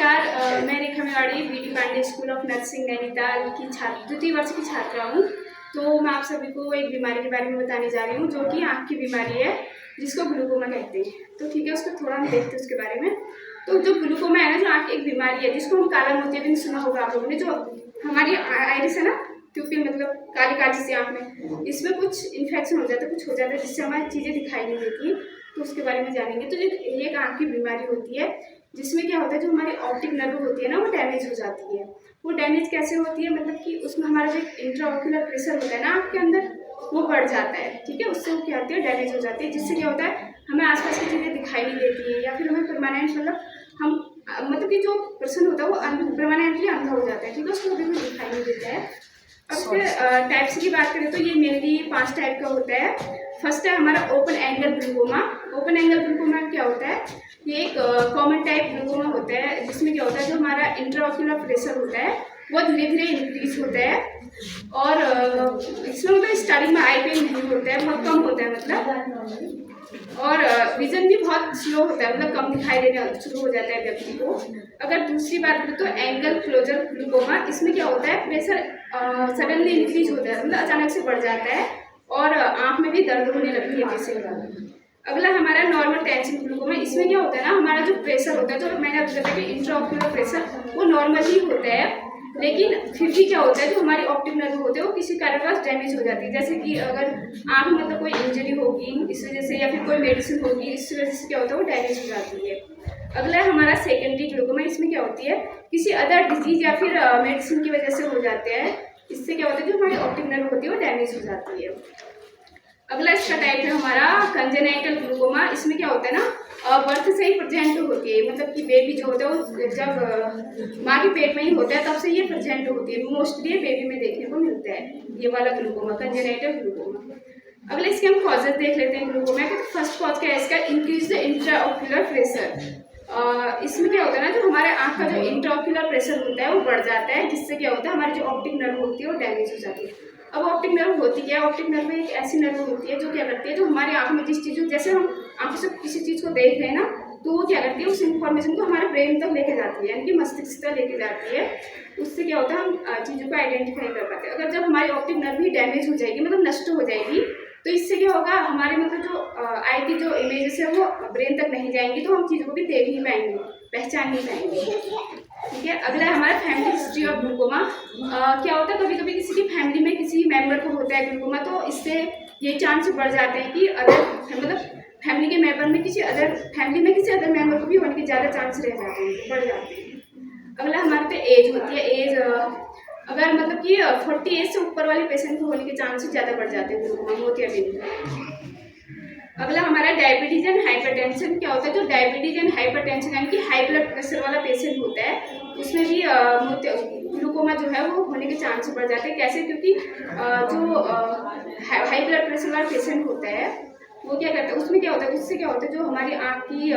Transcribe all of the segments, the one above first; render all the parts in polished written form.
नमस्कार, मैं Rekha Mewari BD Pande school of nursing Nainital की द्वितीय वर्ष की छात्रा हूँ। तो मैं आप सभी को एक बीमारी के बारे में बताने जा रही हूँ जो कि आँख की बीमारी है, जिसको ग्लूकोमा कहते हैं। तो ठीक है, उसको थोड़ा हम देखते हैं उसके बारे में। तो जो ग्लूकोमा है ना, जो आँख की एक बीमारी है जिसको हम काला मोतियाबिंद सुना होगा आप लोगों ने। जो हमारी आइरिस है ना, क्योंकि मतलब काली काली सी आँख में, इसमें कुछ इन्फेक्शन हो जाता है, कुछ हो जाता है जिससे हमारी चीज़ें दिखाई नहीं देती। तो उसके बारे में जानेंगे। तो ये एक आँख की बीमारी होती है जिसमें क्या होता है, जो हमारी ऑप्टिक नर्व होती है ना, वो डैमेज हो जाती है। वो डैमेज कैसे होती है, मतलब कि उसमें हमारा जो इंट्राओक्यूलर प्रेशर होता है ना आँख के अंदर, वो बढ़ जाता है। ठीक है, उससे वो क्या होती है, डैमेज हो जाती है, जिससे क्या होता है, हमें आसपास की चीज़ें दिखाई नहीं देती है, या फिर हमें परमानेंट मतलब कि जो पर्सन होता है वो परमानेंटली अंधा हो जाता है। ठीक है, उसको कभी भी दिखाई नहीं देता है। अब इसके टाइप्स की बात करें तो ये मेनली 5 टाइप का होता है। फर्स्ट है हमारा open angle glaucoma. Open angle glaucoma क्या होता है, ये एक कॉमन टाइप ग्लूकोमा होता है, जिसमें क्या होता है, जो हमारा इंट्राओक्यूलर प्रेशर होता है वो धीरे धीरे इंक्रीज होता है। और इसमें मतलब स्टार्टिंग में आई पेन नहीं होता है, बहुत कम होता है मतलब। और विजन भी बहुत स्लो होता है, मतलब कम दिखाई देना शुरू हो जाता है व्यक्ति को। अगर दूसरी बात करें तो एंगल क्लोजर ग्लूकोमा, इसमें क्या होता है, प्रेशर सडनली इंक्रीज होता है, मतलब अचानक से बढ़ जाता है और आँख में भी दर्द होने लगती है जैसे। अगला हमारा नॉर्मल टेंशन ग्लूकोमा। इसमें क्या होता है ना, हमारा जो प्रेशर होता है, जो मैंने आपको बताया कि इंट्राओक्यूलर प्रेशर, वो नॉर्मल ही होता है, लेकिन फिर भी क्या होता है, जो हमारी ऑप्टिक नर्व होते हैं वो किसी कारणवश डैमेज हो जाती है। जैसे कि अगर आँख में मतलब कोई इंजरी होगी इस वजह से, या फिर कोई मेडिसिन होगी इस वजह से क्या होता है, वो डैमेज हो जाती है। अगला है हमारा सेकेंडरी ग्लूकोमा। इसमें क्या होती है, किसी अदर डिजीज या फिर मेडिसिन की वजह से हो जाते हैं। इससे क्या होता है, जो हमारी ऑप्टिक नर्व होती है वो डैमेज हो जाती है। अगला इसका टाइप है हमारा कंजेनाइटल ग्लूकोमा। इसमें क्या होता है ना, बर्थ से ही प्रेजेंट होती है, मतलब कि बेबी जो होता है वो जब माँ के पेट में ही होता है तब से ये प्रेजेंट होती है। मोस्टली बेबी में देखने को मिलता है ये वाला ग्लूकोमा, कंजेनाइटल ग्लूकोमा। अगले इसके हम कॉजेज देख लेते हैं ग्लूकोमा के। तो फर्स्ट कॉज क्या है इसका, इंक्रीज द इंट्राओक्यूलर प्रेशर। इसमें क्या होता है ना, जो हमारे आँख का जो इंट्राओक्यूलर प्रेशर होता है वो बढ़ जाता है, जिससे क्या होता है, हमारी जो ऑप्टिक नर्व होती है वो डैमेज हो जाती है। अब ऑप्टिक नर्व होती क्या है, ऑप्टिक नर्व एक ऐसी नर्व होती है जो क्या करती है, जो हमारी आँख में जिस चीज़, जैसे हम आँखों से किसी चीज़ को देख रहे हैं ना, तो वो क्या करती है, उस इन्फॉर्मेशन को हमारे ब्रेन तक लेके जाती है, यानी कि मस्तिष्क तक लेके जाती है। उससे क्या होता है, हम चीज़ों को आइडेंटिफाई कर पाते हैं। अगर जब हमारी ऑप्टिक नर्व ही डैमेज हो जाएगी, मतलब नष्ट हो जाएगी, तो इससे क्या होगा, हमारे मतलब जो आई की जो इमेजेस है वो ब्रेन तक नहीं जाएंगी, तो हम चीज़ों को भी देख नहीं पाएंगे, पहचान नहीं पाएंगे। ठीक है, अगला है हमारा फैमिली हिस्ट्री ऑफ ग्लूकोमा। क्या होता है, कभी कभी किसी की फैमिली में किसी मेंबर को होता है ग्लूकोमा, तो इससे ये चांस बढ़ जाते हैं कि अदर मतलब फैमिली के मेंबर में किसी अदर मेंबर को भी होने के ज़्यादा चांस रह जाते हैं, बढ़ जाते हैं। अगला हमारे पे एज होती है। एज अगर मतलब कि 40 एज से ऊपर वाले पेशेंट को होने के चांसेस ज़्यादा बढ़ जाते हैं ग्लूकोमा, मोतियाबिंद। अगला हमारा डायबिटीज एंड हाइपरटेंशन। क्या होता है, जो डायबिटीज एंड हाइपरटेंशन यानी कि हाई ब्लड प्रेशर वाला पेशेंट होता है, उसमें भी ग्लूकोमा जो है वो होने के चांस बढ़ जाते हैं। कैसे, क्योंकि जो हाई ब्लड प्रेशर वाला पेशेंट होता है वो क्या करता है, उसमें क्या होता है, उससे क्या होता है, जो हमारी आँख की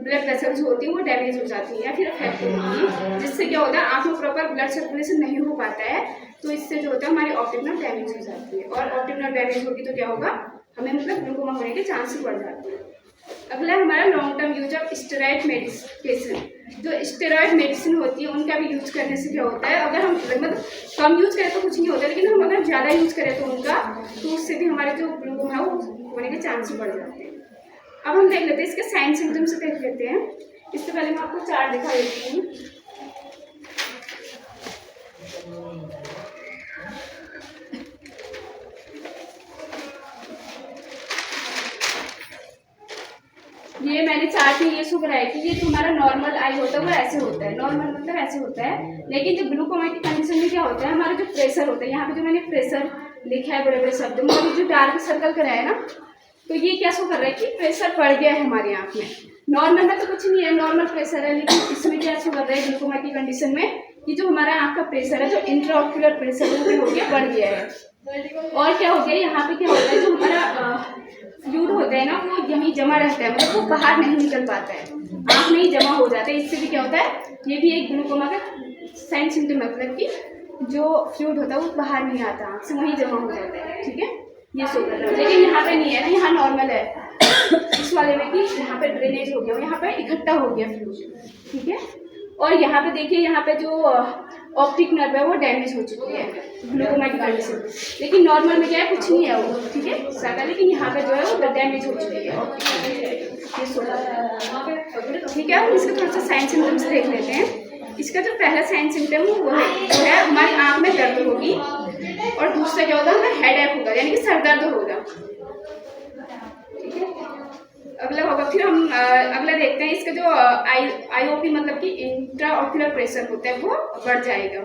ब्लड प्रेशर जो होती है वो डैमेज हो जाती है या फिर अफेक्ट होती है, जिससे क्या होता है, आँख में प्रॉपर ब्लड सर्कुलेशन नहीं हो पाता है, तो इससे जो होता है हमारी ऑप्टिक नर्व डैमेज हो जाती है। और ऑप्टिक नर्व डैमेज होगी तो क्या होगा, हमें मतलब ग्लूकोमा होने के चांसेस बढ़ जाते हैं। अगला हमारा long term use of steroid medicine. जो स्टेरॉइड मेडिसिन होती है उनका भी यूज करने से क्या होता है, अगर हम मतलब कम यूज करें तो कुछ नहीं होता, लेकिन हम अगर ज़्यादा यूज करें तो उनका, तो उससे भी हमारे जो ग्लूकोमा है वो होने के चांसेस बढ़ जाते हैं। अब हम देख लेते हैं इसके साइन सिम्टम्स से देख लेते हैं। इससे पहले मैं आपको चार्ट दिखा देती हूँ। ये मैंने चार्ट में ये शो कराया कि ये जो हमारा नॉर्मल आई होता है वो ऐसे होता है, नॉर्मल मतलब ऐसे होता है। लेकिन जो ग्लूकोमा की कंडीशन में क्या होता है, हमारा जो प्रेशर होता है, यहाँ पे जो मैंने प्रेशर लिखा है बड़े बड़े शब्दों में, और जो डार्क सर्कल कराया है ना, तो ये क्या शो कर रहा है कि प्रेशर बढ़ गया है हमारी आँख में। नॉर्मल में तो कुछ नहीं है, नॉर्मल प्रेशर है, लेकिन इसमें क्या शो कर रहा है ग्लूकोमा की कंडीशन में, कि जो हमारा आँख का प्रेशर है, जो इंट्राओक्यूलर प्रेशर है वो हो गया, बढ़ गया है। और क्या हो गया, यहाँ पे क्या होता है, जो हमारा फ्लूइड होता है ना वो यहीं जमा रहता है, मतलब वो बाहर नहीं निकल पाता है, आँख में ही जमा हो जाता है। इससे भी क्या होता है, ये भी एक ग्लूकोमा का साइन सिम्टम, मतलब कि जो फ्लूइड होता है वो बाहर नहीं आता, आँख से वहीं जमा हो जाता है। ठीक है, ये शो कर रहा है, लेकिन यहाँ पे नहीं है ना, यहाँ नॉर्मल है इस वाले में कि यहाँ पे ड्रेनेज हो गया, यहाँ पे इकट्ठा हो गया फ्लूइड। ठीक है, और यहाँ पे देखिए, यहाँ पे जो ऑप्टिक नर्व है वो डैमेज हो चुकी है ग्लूकोमा की वजह से। लेकिन नॉर्मल में क्या है, कुछ नहीं है वो, ठीक है ज़्यादा, लेकिन यहाँ पे जो है वो डैमेज हो चुकी है ऑप्टिक नर्व। ठीक है, हम इसका थोड़ा सा साइन सिम्टम्स देख लेते हैं। इसका जो पहला साइन सिम्टम वो है हमारी आँख में दर्द होगी, और दूसरा क्या होगा, हमें हेडेक होगा, यानी कि सर दर्द होगा। ठीक है, अगला होगा, फिर हम अगला देखते हैं, इसका जो आईओपी मतलब कि इंट्रा ऑक्यूलर प्रेशर होता है वो बढ़ जाएगा।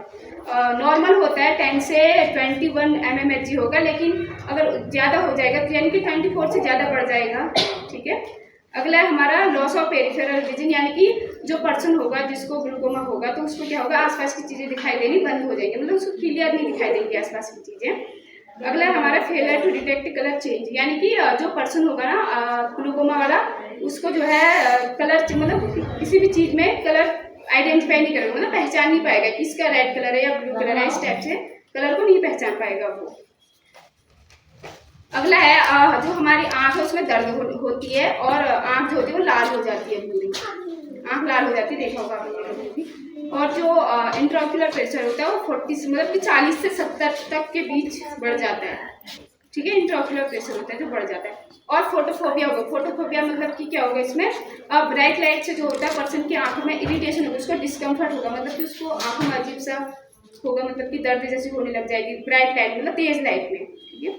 नॉर्मल होता है 10 से 21 mmHg होगा, लेकिन अगर ज़्यादा हो जाएगा तो यानी कि 24 से ज़्यादा बढ़ जाएगा। ठीक है, अगला है हमारा लॉस ऑफ पेरिफेरल विजन, यानी कि जो पर्सन होगा जिसको ग्लूकोमा होगा तो उसको क्या होगा, आसपास की चीज़ें दिखाई देनी बंद हो जाएंगी, मतलब उसको क्लियर नहीं दिखाई देंगी आसपास की चीज़ें। अगला है हमारा failure to detect colour change, यानी कि जो पर्सन होगा ना ग्लूकोमा वाला, उसको जो है कलर मतलब किसी भी चीज़ में कलर आइडेंटिफाई नहीं करेगा, मतलब पहचान नहीं पाएगा कि इसका रेड कलर है या ब्लू कलर है, इस टाइप से कलर को नहीं पहचान पाएगा वो। अगला है जो हमारी आँख है उसमें दर्द होती है, और आँख जो होती है वो लाल हो जाती है, पूरी आँख लाल हो जाती है, देखा होगा आपने। और जो इंट्राऑक्यूलर प्रेशर होता है वो 40 मतलब कि 40 से 70 तक के बीच बढ़ जाता है। ठीक है, इंट्राऑक्यूलर प्रेशर होता है जो बढ़ जाता है। और फोटोफोबिया होगा, फोटोफोबिया मतलब कि क्या होगा, इसमें ब्राइट लाइट से जो होता है पर्सन की आंखों में इरिटेशन होगा, उसको डिस्कम्फर्ट होगा, मतलब कि उसको आंखों में अजीब सा होगा, मतलब कि दर्द जैसी होने लग जाएगी ब्राइट लाइट मतलब तेज लाइट में। ठीक है,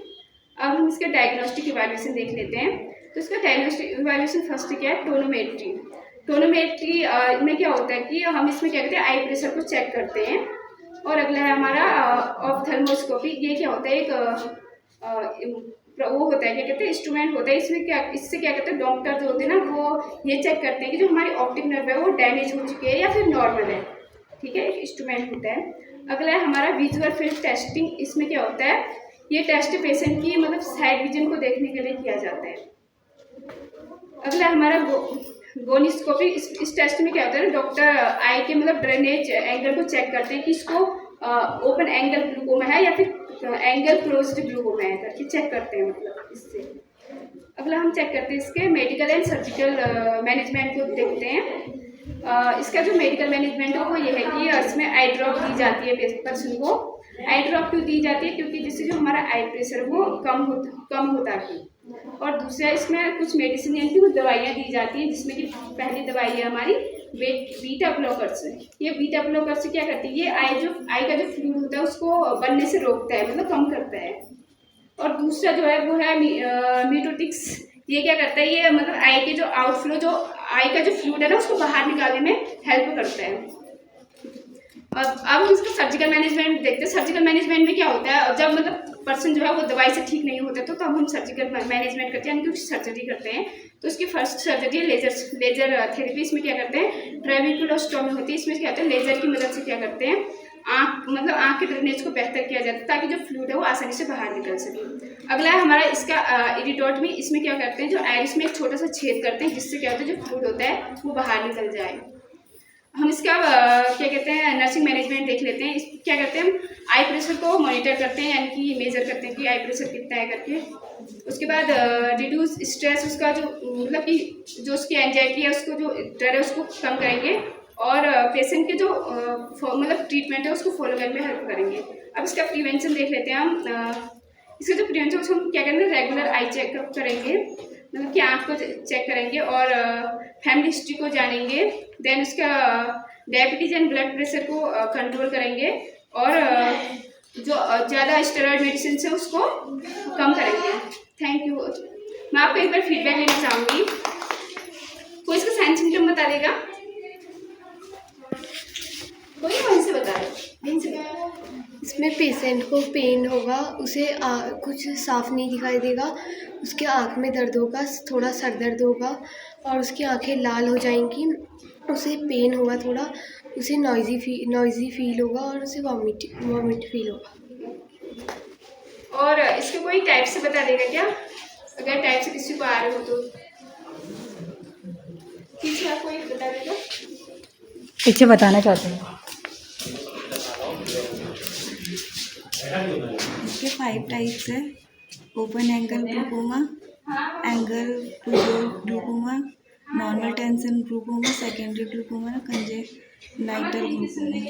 अब हम इसके डायग्नोस्टिक इवैल्यूएशन देख लेते हैं। तो इसका डायग्नोस्टिक इवैल्यूएशन फर्स्ट क्या है, टोनोमेट्री। टोनोमेट्री में क्या होता है कि हम इसमें क्या करते हैं, आई प्रेशर को चेक करते हैं। और अगला है हमारा ऑप्थेल्मोस्कोपी, ये क्या होता है, एक वो होता है, क्या कहते हैं, इंस्ट्रूमेंट होता है। इससे क्या कहते हैं, डॉक्टर जो होते हैं ना वो ये चेक करते हैं कि जो हमारी ऑप्टिक नर्व है वो डैमेज हो चुकी है या फिर नॉर्मल है। ठीक है, एक इंस्ट्रूमेंट होता है। अगला है हमारा विजुअल फील्ड टेस्टिंग, इसमें क्या होता है, ये टेस्ट पेशेंट की मतलब साइड विजन को देखने के लिए किया जाता है। अगला हमारा गोनिस्कोपी, इस टेस्ट में क्या होता है, डॉक्टर आई के मतलब ड्रेनेज एंगल को चेक करते हैं कि इसको ओपन एंगल ग्लूकोमा है या फिर एंगल क्लोज्ड ग्लूकोमा है करके चेक करते हैं, मतलब इससे। अगला हम चेक करते हैं इसके मेडिकल एंड सर्जिकल मैनेजमेंट को देखते हैं। इसका जो मेडिकल मैनेजमेंट है वो ये है कि इसमें आई ड्रॉप दी जाती है पर्सन को। आई ड्रॉप क्यों दी जाती है, क्योंकि जिससे जो हमारा आई प्रेशर वो कम होता है। और दूसरा इसमें कुछ मेडिसिन यानी कि कुछ दवाइयाँ दी जाती हैं, जिसमें कि पहली दवाई है हमारी बीटा ब्लॉकर्स। ये बीटा ब्लॉकर्स क्या करती है, ये आई का जो फ्लूइड होता है उसको बनने से रोकता है, मतलब कम करता है। और दूसरा जो है वो है मीटोटिक्स, ये क्या करता है, ये मतलब आई के जो आउटफ्लो, जो आई का जो फ्लूइड है ना उसको बाहर निकालने में हेल्प करता है। अब हम इसका सर्जिकल मैनेजमेंट देखते हैं। सर्जिकल मैनेजमेंट में क्या होता है, जब मतलब पर्सन जो है वो दवाई से ठीक नहीं होता तो तब हम सर्जिकल मैनेजमेंट करते हैं, यानी कि सर्जरी करते हैं। तो इसकी फर्स्ट सर्जरी है लेजर थेरेपी। इसमें क्या करते हैं, ट्रेबेकुलोस्टोमी होती है, इसमें क्या होता है, लेजर की मदद से क्या करते हैं, आँख के ड्रेनेज को बेहतर किया जाता है ताकि जो फ्लूइड है वो आसानी से बाहर निकल सके। अगला है हमारा इसका इरिटोटमी। इसमें क्या करते हैं, जो आइरिस में एक छोटा सा छेद करते हैं, जिससे क्या होता है जो फ्लूइड होता है वो बाहर निकल जाए। हम इसका क्या कहते हैं, नर्सिंग मैनेजमेंट देख लेते हैं। इस क्या करते हैं, हम आई प्रेशर को मॉनिटर करते हैं, यानी कि मेजर करते हैं कि आई प्रेशर कितना है करके। उसके बाद रिड्यूस स्ट्रेस, उसका जो मतलब कि जो उसकी एंजाइटी है, उसको जो डर है उसको कम करेंगे। और पेशेंट के जो मतलब ट्रीटमेंट है उसको फॉलो करने में हेल्प करेंगे। अब इसका प्रिवेंशन देख लेते हैं हम। इसका जो प्रिवेंशन उसको हम क्या करेंगे, रेगुलर आई चेकअप करेंगे, मतलब कि आँख को चेक करेंगे और फैमिली हिस्ट्री को जानेंगे। देन उसका डायबिटीज एंड ब्लड प्रेशर को कंट्रोल करेंगे, और जो ज़्यादा स्टेरॉइड मेडिसिन से उसको कम करेंगे। Thank you. मैं आपको एक बार फीडबैक लेना चाहूँगी। कोई इसका साइन सिम्टम बता देगा, कोई वहीं से बता देगा। इसमें पेशेंट को पेन होगा, उसे कुछ साफ नहीं दिखाई देगा, उसके आँख में दर्द होगा, थोड़ा सर दर्द होगा और उसकी आंखें लाल हो जाएंगी, उसे पेन होगा थोड़ा, उसे नॉइजी फील होगा और उसे वॉमिट फील होगा। और इसके कोई टाइप से बता देगा क्या, अगर टाइप से किसी को आ रहे हो तो पीछे आपको एक बता देगा, पीछे बताना चाहते हैं। इसके 5 टाइप्स है, open angle glaucoma, angle glaucoma, normal tension glaucoma, secondary glaucoma, नाइटल ग्लूकोमा।